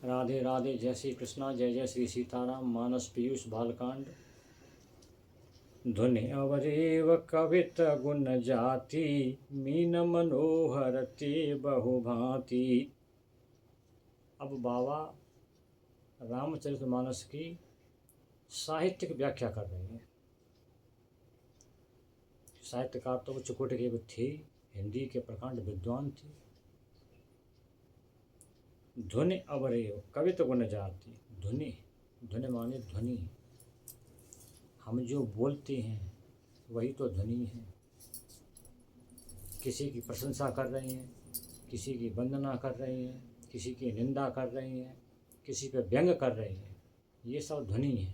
राधे राधे, जय श्री कृष्णा, जय जय श्री सीताराम। मानस पीयूष बालकांड। धुनि अवरेव कवित गुण जाति, मीन मनोहर ते बहुभांति। अब बाबा रामचरितमानस की साहित्यिक व्याख्या कर रहे हैं। साहित्यकार तो चुकोटे के थे, हिंदी के प्रकांड विद्वान थे। ध्वनि अवरेव कवित गुण जाति। ध्वनि, ध्वनि माने ध्वनि। हम जो बोलते हैं वही तो ध्वनि है। किसी की प्रशंसा कर रहे हैं, किसी की वंदना कर रहे हैं, किसी की निंदा कर रहे हैं, किसी पे व्यंग कर रहे हैं, ये सब ध्वनि है।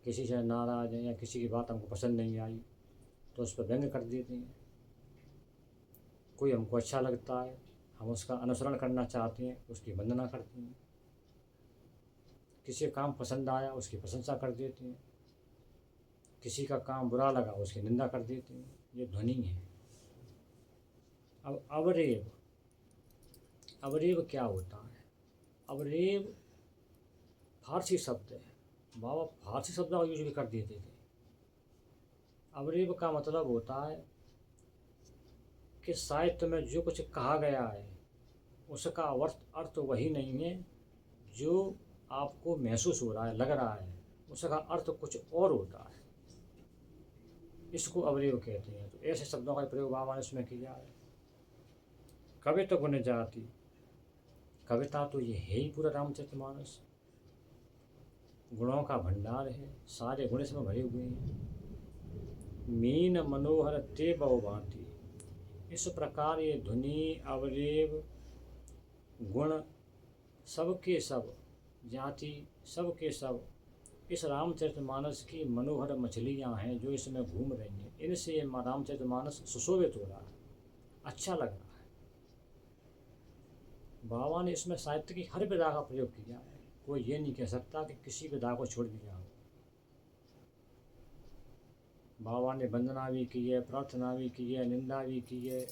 किसी से नाराज हैं या किसी की बात हमको पसंद नहीं आई तो उस पर व्यंग कर देते हैं। कोई हमको अच्छा लगता है, हम उसका अनुसरण करना चाहते हैं, उसकी वंदना करते हैं। किसी का काम पसंद आया, उसकी प्रशंसा कर देते हैं। किसी का काम बुरा लगा, उसकी निंदा कर देते हैं। ये ध्वनि है। अब अवरेव, अवरेव क्या होता है? अवरेव फारसी शब्द है। बाबा फारसी शब्द का यूज भी कर देते थे। अवरेव का मतलब होता है कि साहित्य में जो कुछ कहा गया है उसका अर्थ वही नहीं है जो आपको महसूस हो रहा है, लग रहा है। उसका अर्थ कुछ और होता है। इसको अवरेव कहते हैं। तो ऐसे शब्दों का प्रयोग बाबा ने इसमें किया है। कविता गुण जाति, कविता तो ये है ही पूरा रामचरितमानस। गुणों का भंडार है, सारे गुण इसमें भरे हुए हैं। मीन मनोहर ते बहुभांति। इस प्रकार ये ध्वनि, अवरेव, गुण सबके सब, जाति सबके सब इस रामचरितमानस की मनोहर मछलियाँ हैं जो इसमें घूम रही हैं। इनसे रामचरितमानस सुशोभित हो रहा है, अच्छा लग रहा है। बाबा ने इसमें साहित्य की हर विधा का प्रयोग किया है। कोई ये नहीं कह सकता कि किसी विधा को छोड़ दिया हो। बाबा ने वंदना भी की है, प्रार्थना भी की है, निंदा भी की है।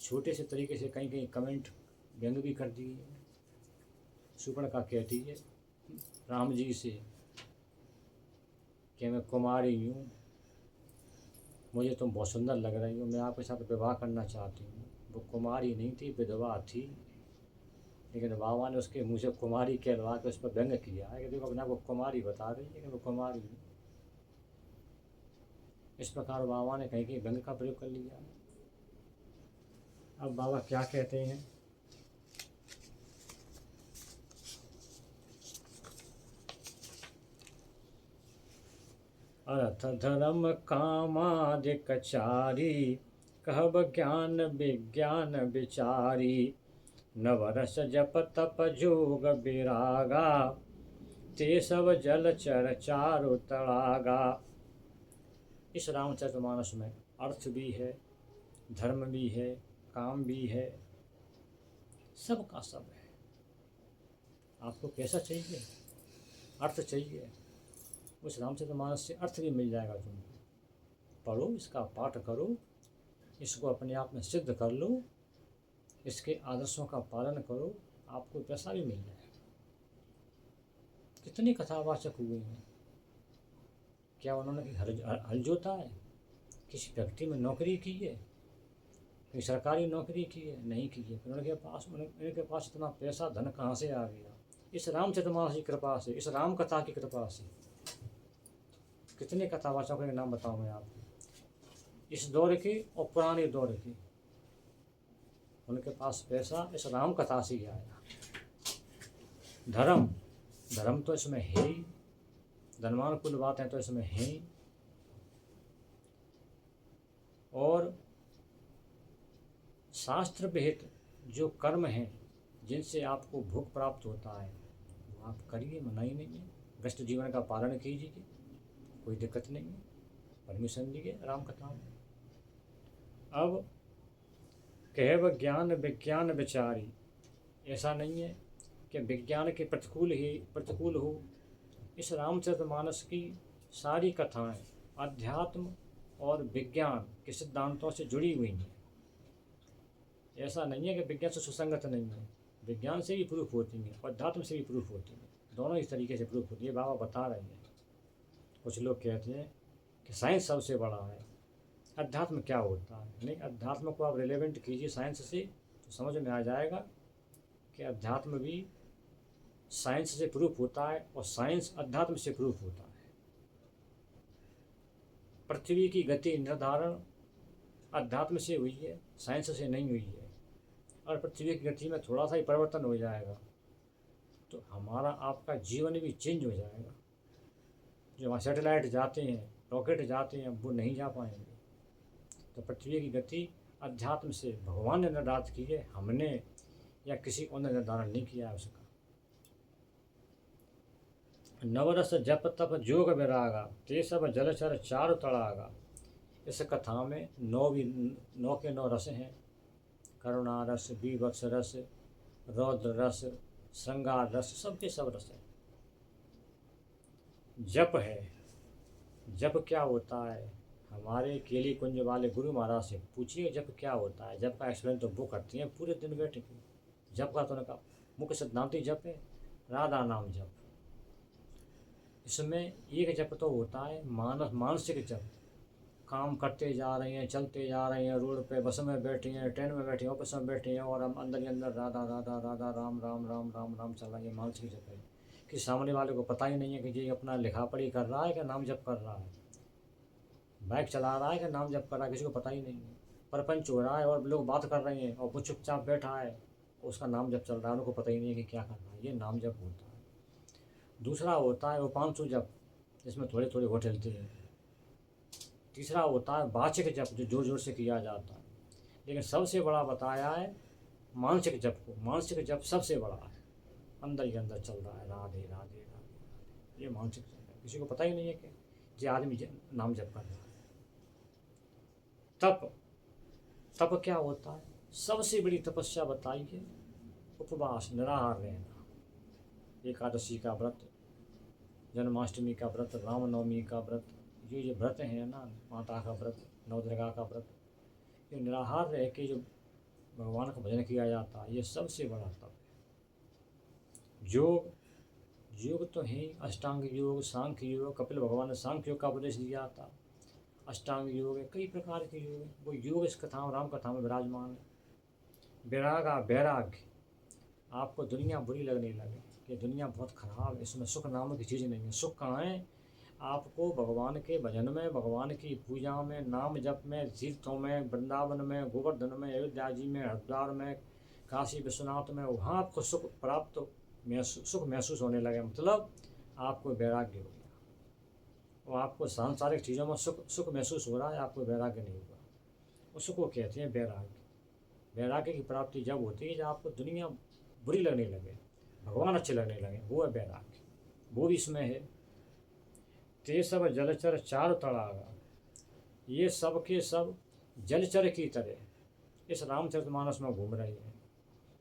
छोटे से तरीके से कहीं कहीं कमेंट व्यंग भी कर दिए। सुपर्णखा कहती है राम जी से कि मैं कुमारी हूँ, मुझे तुम बहुत सुंदर लग रही हो, मैं आपके साथ विवाह करना चाहती हूँ। वो कुमारी नहीं थी, विधवा थी, लेकिन बाबा ने उसके मुँह से कुमारी कहलवा के उस पर व्यंग किया है कि देखो अपने आपको कुमारी बता रही है कि वो कुमारी है। इस प्रकार बाबा ने कहीं कहीं व्यंग का प्रयोग कर लिया है। अब बाबा क्या कहते हैं? अर्थ धर्म कामादिक चारी, कहब ज्ञान विज्ञान विचारी। नवरस जप तप जोग विरागा, ते सब जलचर चारु तड़ागा। इस रामचरितमानस में अर्थ भी है, धर्म भी है, काम भी है, सब का सब है। आपको कैसा चाहिए? अर्थ चाहिए, उस रामचरितमानस से अर्थ भी मिल जाएगा तुमको। पढ़ो, इसका पाठ करो, इसको अपने आप में सिद्ध कर लो, इसके आदर्शों का पालन करो, आपको पैसा भी मिल जाएगा। कितने कथावाचक हुए हैं। क्या उन्होंने हल जोता है? किसी फैक्ट्री में नौकरी की है, कोई सरकारी नौकरी की है? नहीं की है। उनके पास इतना पैसा धन कहाँ से आ गया? इस रामचरितमानस की कृपा से, इस राम कथा की कृपा से। कितने कथावाचकों के नाम बताऊं मैं आपको, इस दौर के और पुराने दौर के। उनके पास पैसा इस राम कथा से ही आया। धर्म, धर्म तो इसमें है ही, धनवान कुल बातें तो इसमें हैं ही। और शास्त्र विहित जो कर्म हैं जिनसे आपको भोग प्राप्त होता है वो आप करिए, मनाही नहीं है। व्यस्त जीवन का पालन कीजिए, कोई दिक्कत नहीं है। परमिशन लीजिए राम कथा में। अब कहव ज्ञान विज्ञान विचारी, ऐसा नहीं है कि विज्ञान के प्रतिकूल हो। इस रामचरितमानस की सारी कथाएं अध्यात्म और विज्ञान के सिद्धांतों से जुड़ी हुई हैं। ऐसा नहीं है कि विज्ञान से सुसंगत नहीं है। विज्ञान से भी प्रूफ होती हैं और अध्यात्म से भी प्रूफ होती हैं, दोनों इस तरीके से प्रूफ होती है। बाबा बता रहे हैं। कुछ लोग कहते हैं कि साइंस सबसे बड़ा है, अध्यात्म क्या होता है। नहीं, अध्यात्म को आप रिलेवेंट कीजिए साइंस से तो समझ में आ जाएगा कि अध्यात्म भी साइंस से प्रूफ होता है और साइंस अध्यात्म से प्रूफ होता है। पृथ्वी की गति निर्धारण अध्यात्म से हुई है, साइंस से नहीं हुई है। और पृथ्वी की गति में थोड़ा सा ही परिवर्तन हो जाएगा तो हमारा आपका जीवन भी चेंज हो जाएगा। जो वहाँ सैटेलाइट जाते हैं, रॉकेट जाते हैं, वो नहीं जा पाएंगे। तो पृथ्वी की गति अध्यात्म से भगवान ने निर्धारित की है, हमने या किसी और ने निर्धारण नहीं किया है उसका। नवरस जप तप जोग विरागा, ते सब जलचर चारु तड़ागा। इस कथा में 9 के 9 रस हैं। करुणा रस, बीभत्स रस, रौद्र रस, श्रृंगार रस, सबके सब रस हैं। जप है, जप क्या होता है? हमारे केली कुंज वाले गुरु महाराज से पूछिए जप क्या होता है। जप का एक्सप्लेन तो वो करती हैं पूरे दिन बैठ के। जप का तो उनका मुख्य सिद्धांत ही जप है, राधा नाम जप। इसमें एक जप तो होता है मानसिक जप। काम करते जा रहे हैं, चलते जा रहे हैं, रोड पे बस में बैठे हैं, ट्रेन में बैठे हैं, ऑफिस में बैठे हैं और हम अंदर ही अंदर राधा राधा राधा राम राम राम राम राम चल रहा है। ये मानसिक जप है कि सामने वाले को पता ही नहीं है कि ये अपना लिखा पढ़ी कर रहा है कि नाम जप कर रहा है, बाइक चला रहा है कि नाम जप कर रहा है, किसी को पता ही नहीं है। परपंच हो रहा है और लोग बात कर रहे हैं और वो चुपचाप बैठा है, उसका नाम जप चल रहा है, उनको पता ही नहीं है कि क्या कर रहा है। ये नाम जप होता है। दूसरा होता है वो 500 जप, जिसमें थोड़े थोड़े वो ठहलते हैं। तीसरा होता है वाचिक जप, जो जोर जोर से किया जाता है। लेकिन सबसे बड़ा बताया है मानसिक जप को। मानसिक जप सबसे बड़ा है, अंदर ही अंदर चल रहा है, राधे राधे राधे राधे। ये मानसिक जप है, किसी को पता ही नहीं है कि ये आदमी नाम जप कर रहा है। तप, तप क्या होता है? सबसे बड़ी तपस्या बताई है उपवास, निराहार रहना। एकादशी का व्रत, जन्माष्टमी का व्रत, रामनवमी का व्रत, ये व्रत हैं ना, माता का व्रत, नवदुर्गा का व्रत, ये निराहार रह के जो भगवान का भजन किया जाता है, ये सबसे बड़ा तप है। योग, योग तो है अष्टांग योग, सांख्य योग। कपिल भगवान ने सांख्य योग का उपदेश दिया था। अष्टांग योग है, कई प्रकार के योग है। वो योग इस कथा राम कथा में विराजमान है। वैरागा, वैराग्य, आपको दुनिया बुरी लगने लगे कि दुनिया बहुत खराब है, इसमें सुख नाम की चीज़ नहीं है। सुख कहाँ है? आपको भगवान के भजन में, भगवान की पूजा में, नाम जप में, तीर्थों में, वृंदावन में, गोवर्धन में, अयोध्या जी में, हरिद्वार में, काशी विश्वनाथ में, वहाँ आपको सुख प्राप्त सुख महसूस होने लगे। मतलब आपको वैराग्य हो गया और आपको सांसारिक चीज़ों में सुख महसूस हो रहा है, आपको वैराग्य नहीं हुआ। उसको कहते हैं वैराग्य। वैराग्य की प्राप्ति जब होती है जब आपको दुनिया बुरी लगने लगे, भगवान अच्छे लगने लगे, वो है वैराग्य। वो भी इसमें है। ते सब जलचर चारु तड़ागा, ये सब के सब जलचर की तरह इस रामचरितमानस में घूम रहे हैं।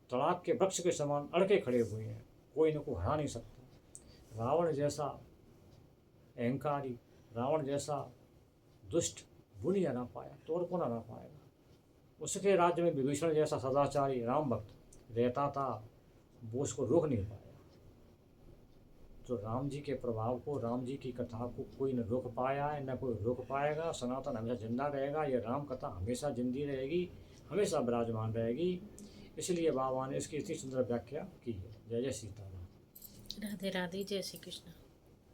तड़ाग के वृक्ष के समान अड़के खड़े हुए हैं, कोई इनको हरा नहीं सकता। रावण जैसा अहंकारी, रावण जैसा दुष्ट वो नहीं हरा पाया तो और कौन हरा पाएगा? उसके राज्य में विभीषण जैसा सदाचारी राम भक्त रहता था, वो उसको रोक नहीं पाया। तो राम जी के प्रभाव को, राम जी की कथा को कोई न रोक पाया है, न कोई रोक पाएगा। सनातन हमेशा जिंदा रहेगा, ये राम कथा हमेशा जिंदी रहेगी, हमेशा विराजमान रहेगी। इसलिए बाबा ने इसकी इतनी सुंदर व्याख्या की है। जय जय सीताराम। राधे राधे, जय श्री कृष्ण।